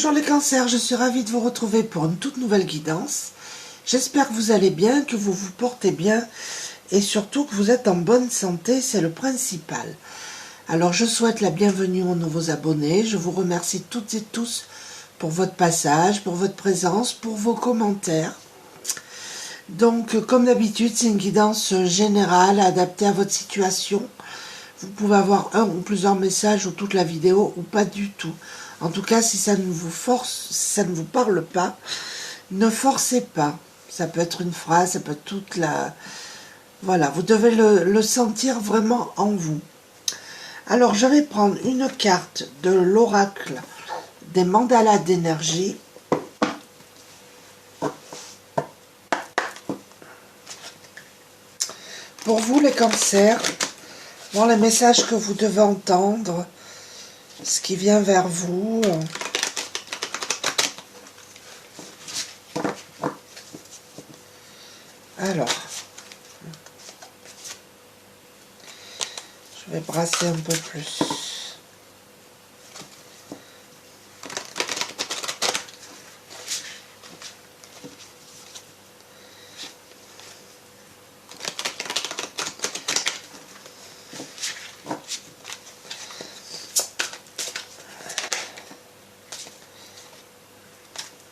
Bonjour les cancers, je suis ravie de vous retrouver pour une toute nouvelle guidance. J'espère que vous allez bien, que vous vous portez bien et surtout que vous êtes en bonne santé, c'est le principal. Alors je souhaite la bienvenue aux nouveaux abonnés, je vous remercie toutes et tous pour votre passage, pour votre présence, pour vos commentaires. Donc comme d'habitude, c'est une guidance générale adaptée à votre situation. Vous pouvez avoir un ou plusieurs messages ou toute la vidéo ou pas du tout. En tout cas, si ça ne vous force, si ça ne vous parle pas, ne forcez pas. Ça peut être une phrase, ça peut être toute la... Voilà, vous devez le sentir vraiment en vous. Alors, je vais prendre une carte de l'oracle des mandalas d'énergie. Pour vous, les cancers, voir les messages que vous devez entendre, ce qui vient vers vous. Alors, je vais brasser un peu plus.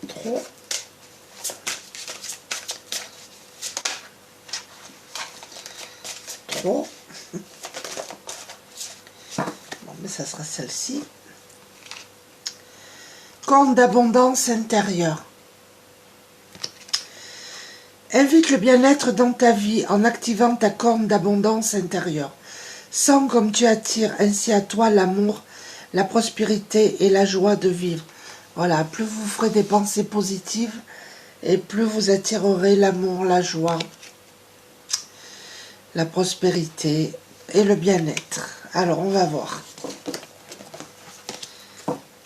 Trop. Trop. Bon, mais ça sera celle-ci. Corne d'abondance intérieure. Invite le bien-être dans ta vie en activant ta corne d'abondance intérieure. Sens comme tu attires ainsi à toi l'amour, la prospérité et la joie de vivre. Voilà, plus vous ferez des pensées positives et plus vous attirerez l'amour, la joie, la prospérité et le bien-être. Alors, on va voir.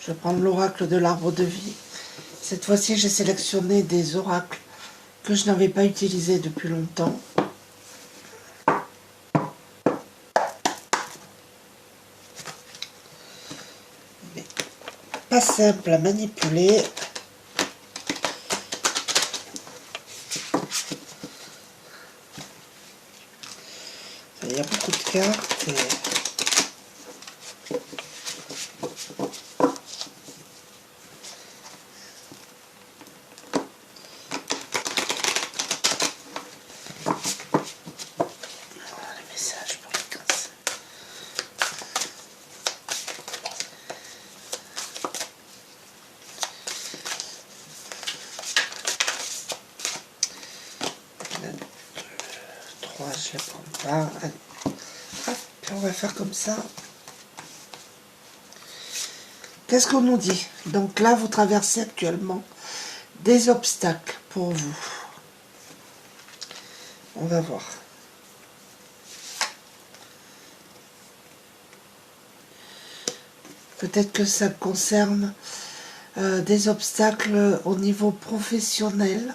Je vais prendre l'oracle de l'arbre de vie. Cette fois-ci, j'ai sélectionné des oracles que je n'avais pas utilisés depuis longtemps. Mais pas simple à manipuler. Il y a beaucoup de cartes et... je ne les prends pas. Allez. Hop, on va faire comme ça. Qu'est-ce qu'on nous dit? Donc là, vous traversez actuellement des obstacles pour vous. On va voir. Peut-être que ça concerne des obstacles au niveau professionnel.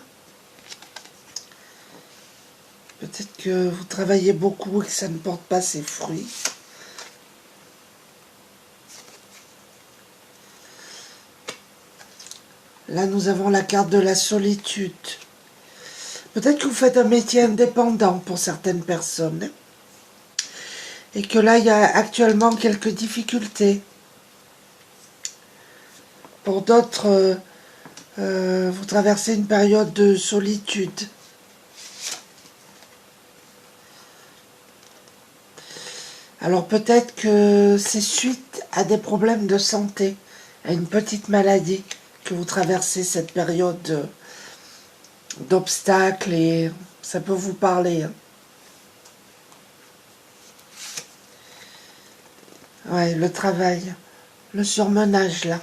Peut-être que vous travaillez beaucoup et que ça ne porte pas ses fruits. Là, nous avons la carte de la solitude. Peut-être que vous faites un métier indépendant pour certaines personnes. Et que là, il y a actuellement quelques difficultés. Pour d'autres, vous traversez une période de solitude. Alors peut-être que c'est suite à des problèmes de santé, à une petite maladie, que vous traversez cette période d'obstacles et ça peut vous parler. Ouais, le travail, le surmenage là.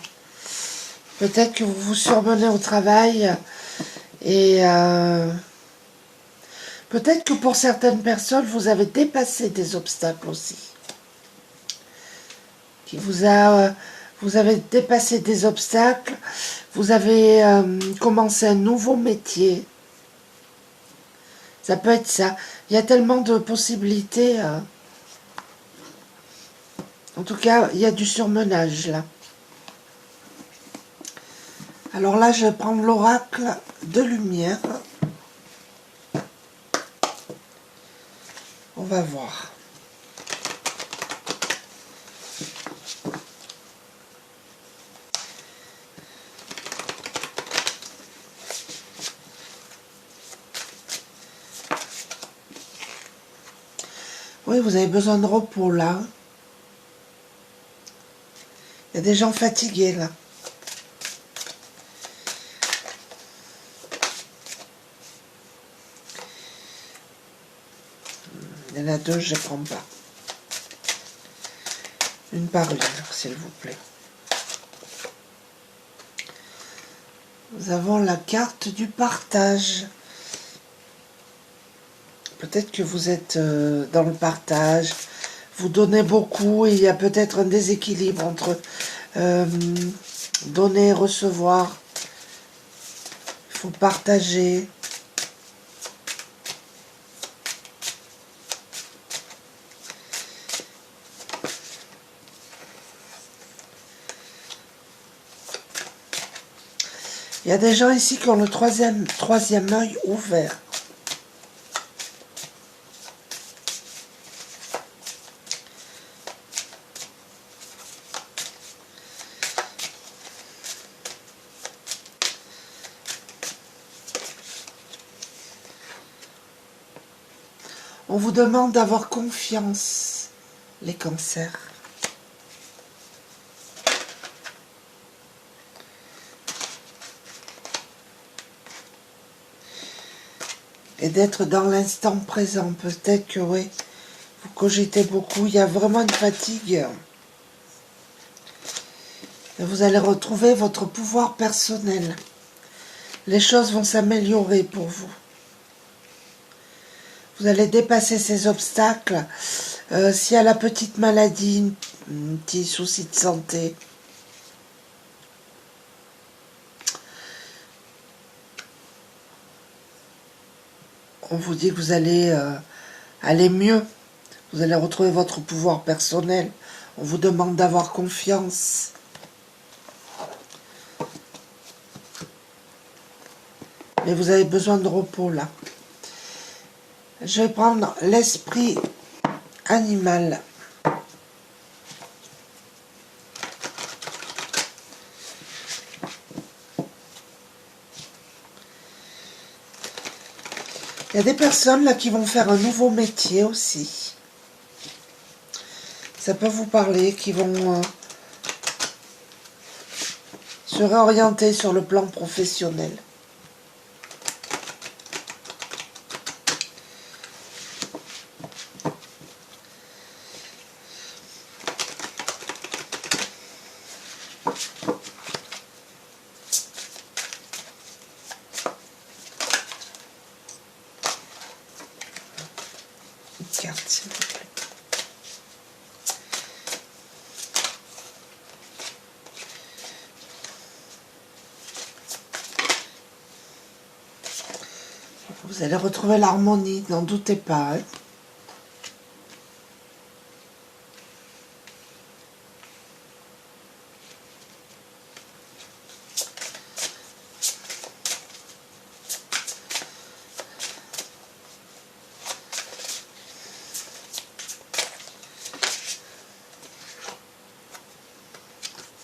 Peut-être que vous vous surmenez au travail et peut-être que pour certaines personnes, vous avez dépassé des obstacles aussi. Vous avez dépassé des obstacles, vous avez commencé un nouveau métier. Ça peut être ça. Il y a tellement de possibilités. En tout cas, il y a du surmenage là. Alors là, je vais prendre l'oracle de lumière. On va voir. Oui, vous avez besoin de repos là. Il y a des gens fatigués là. Il y en a deux, je ne prends pas. Une par une, s'il vous plaît. Nous avons la carte du partage. Peut-être que vous êtes dans le partage, vous donnez beaucoup et il y a peut-être un déséquilibre entre donner et recevoir. Il faut partager. Il y a des gens ici qui ont le troisième œil ouvert. On vous demande d'avoir confiance, les cancers. Et d'être dans l'instant présent. Peut-être que oui, vous cogitez beaucoup. Il y a vraiment une fatigue. Et vous allez retrouver votre pouvoir personnel. Les choses vont s'améliorer pour vous. Vous allez dépasser ces obstacles. S'il y a la petite maladie, un petit souci de santé, on vous dit que vous allez aller mieux. Vous allez retrouver votre pouvoir personnel. On vous demande d'avoir confiance. Mais vous avez besoin de repos là. Je vais prendre l'esprit animal. Il y a des personnes là qui vont faire un nouveau métier aussi. Ça peut vous parler, qui vont se réorienter sur le plan professionnel. Une carte, s'il vous plaît. Vous allez retrouver l'harmonie, n'en doutez pas. Hein.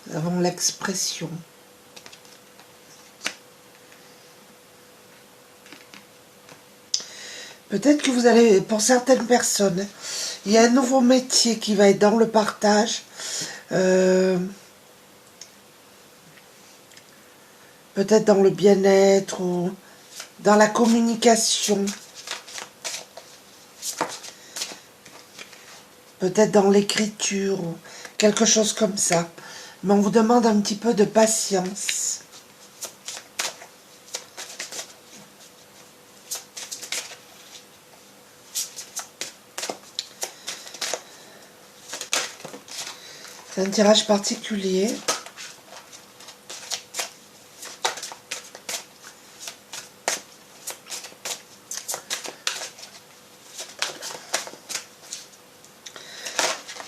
Nous avons l'expression. Peut-être que vous allez, pour certaines personnes, il y a un nouveau métier qui va être dans le partage. Peut-être dans le bien-être ou dans la communication. Peut-être dans l'écriture ou quelque chose comme ça. Mais on vous demande un petit peu de patience. C'est un tirage particulier.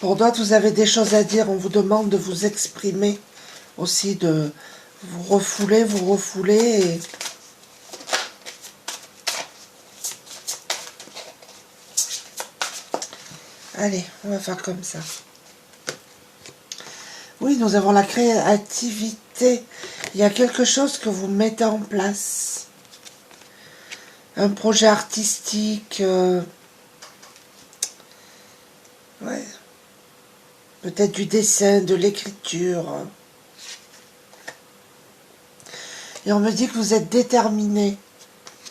Pour d'autres, vous avez des choses à dire. On vous demande de vous exprimer aussi, de Vous refoulez, vous refoulez et... Allez, on va faire comme ça. Oui, nous avons la créativité. Il y a quelque chose que vous mettez en place. Un projet artistique. Ouais. Peut-être du dessin, de l'écriture. Et on me dit que vous êtes déterminé.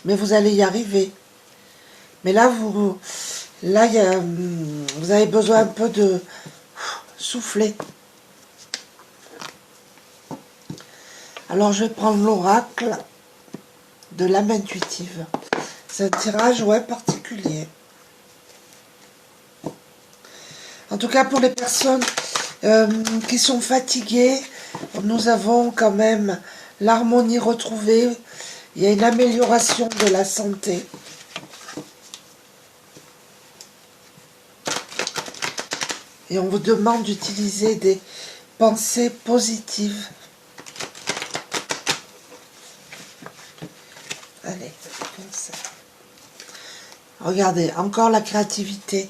Mais vous allez y arriver. Mais là, vous avez besoin un peu de souffler. Alors, je vais prendre l'oracle de l'âme intuitive. C'est un tirage, ouais, particulier. En tout cas, pour les personnes qui sont fatiguées, nous avons quand même l'harmonie retrouvée. Il y a une amélioration de la santé. Et on vous demande d'utiliser des pensées positives. Allez, comme ça. Regardez, encore la créativité.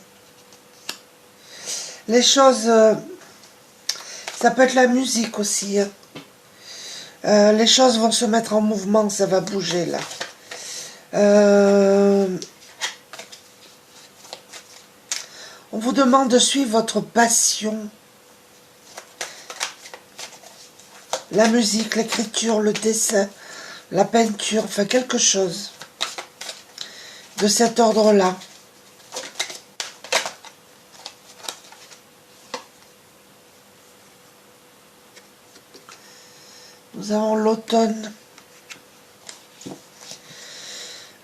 Les choses, ça peut être la musique aussi. Hein. Les choses vont se mettre en mouvement, ça va bouger là. On vous demande de suivre votre passion. La musique, l'écriture, le dessin, la peinture, enfin quelque chose de cet ordre-là. Nous avons l'automne.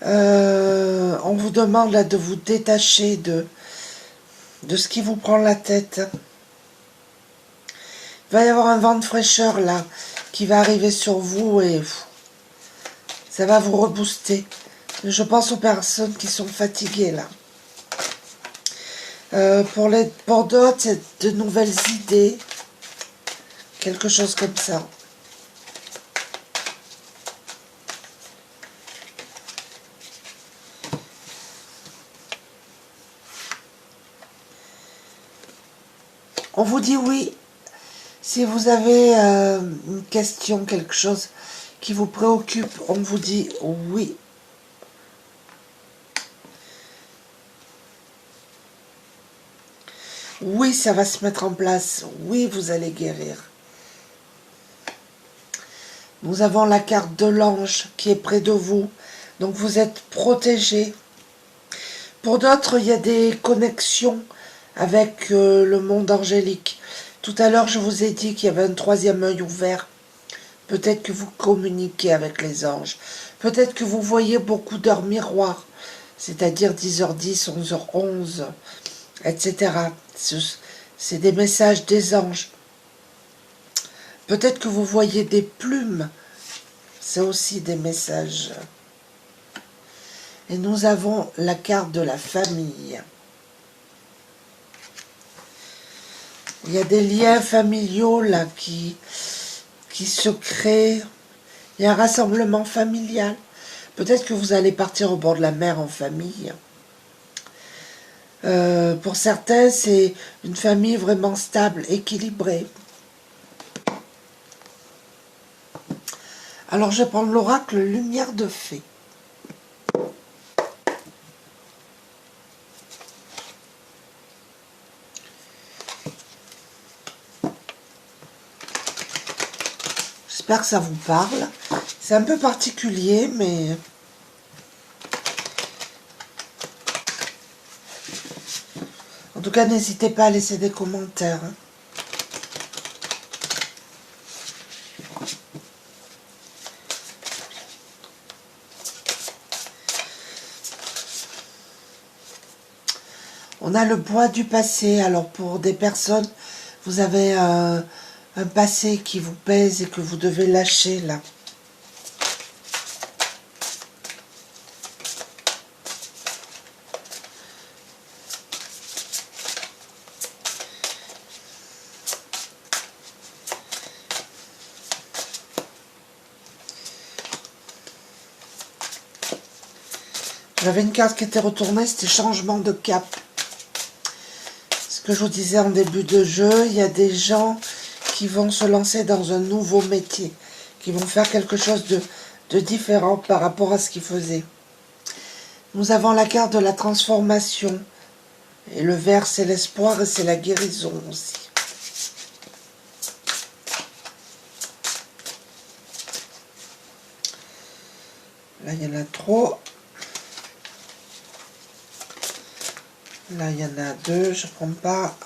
On vous demande là de vous détacher de ce qui vous prend la tête. Il va y avoir un vent de fraîcheur là qui va arriver sur vous et ça va vous rebooster. Je pense aux personnes qui sont fatiguées là. Pour d'autres, c'est de nouvelles idées. Quelque chose comme ça. On vous dit oui. Si vous avez une question, quelque chose qui vous préoccupe, on vous dit oui. Oui, ça va se mettre en place. Oui, vous allez guérir. Nous avons la carte de l'ange qui est près de vous. Donc vous êtes protégé. Pour d'autres, il y a des connexions avec le monde angélique. Tout à l'heure, je vous ai dit qu'il y avait un troisième œil ouvert. Peut-être que vous communiquez avec les anges. Peut-être que vous voyez beaucoup d'heures miroirs, c'est-à-dire 10h10, 11h11, etc. C'est des messages des anges. Peut-être que vous voyez des plumes. C'est aussi des messages. Et nous avons la carte de la famille. Il y a des liens familiaux là qui se créent. Il y a un rassemblement familial. Peut-être que vous allez partir au bord de la mer en famille. Pour certains, c'est une famille vraiment stable, équilibrée. Alors, je vais prendre l'oracle Lumière de Fée. J'espère que ça vous parle. C'est un peu particulier, mais... En tout cas, n'hésitez pas à laisser des commentaires. Hein. On a le poids du passé. Alors, pour des personnes, vous avez un passé qui vous pèse et que vous devez lâcher, là. J'avais une carte qui était retournée, c'était changement de cap. Ce que je vous disais en début de jeu, il y a des gens qui vont se lancer dans un nouveau métier, qui vont faire quelque chose de différent par rapport à ce qu'ils faisaient. Nous avons la carte de la transformation. Et le vert, c'est l'espoir et c'est la guérison aussi. Là, il y en a trop. Là, il y en a deux, je ne prends pas.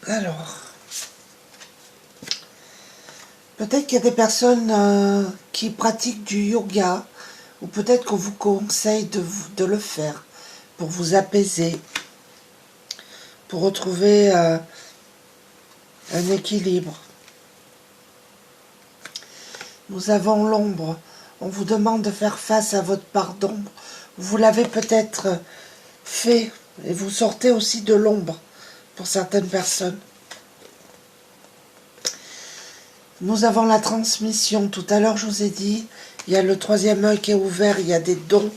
Alors, peut-être qu'il y a des personnes qui pratiquent du yoga, ou peut-être qu'on vous conseille de le faire pour vous apaiser, pour retrouver un équilibre. Nous avons l'ombre. On vous demande de faire face à votre part d'ombre. Vous l'avez peut-être fait et vous sortez aussi de l'ombre pour certaines personnes. Nous avons la transmission. Tout à l'heure, je vous ai dit, il y a le troisième œil qui est ouvert, il y a des dons.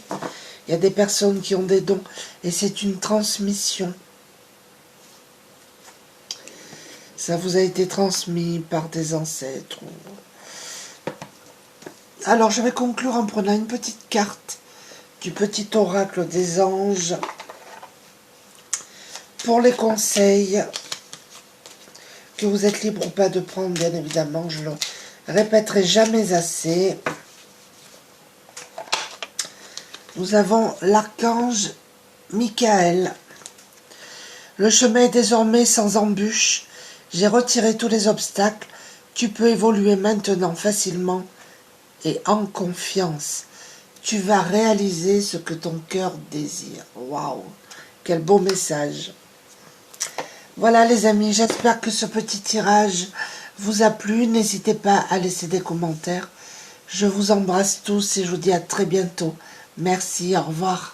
Il y a des personnes qui ont des dons et c'est une transmission. Ça vous a été transmis par des ancêtres. Alors, je vais conclure en prenant une petite carte du petit oracle des anges. Pour les conseils que vous êtes libre ou pas de prendre, bien évidemment, je le répéterai jamais assez. Nous avons l'archange Michael. Le chemin est désormais sans embûche. J'ai retiré tous les obstacles. Tu peux évoluer maintenant facilement et en confiance. Tu vas réaliser ce que ton cœur désire. Waouh, quel beau message. Voilà les amis, j'espère que ce petit tirage vous a plu. N'hésitez pas à laisser des commentaires. Je vous embrasse tous et je vous dis à très bientôt. Merci, au revoir.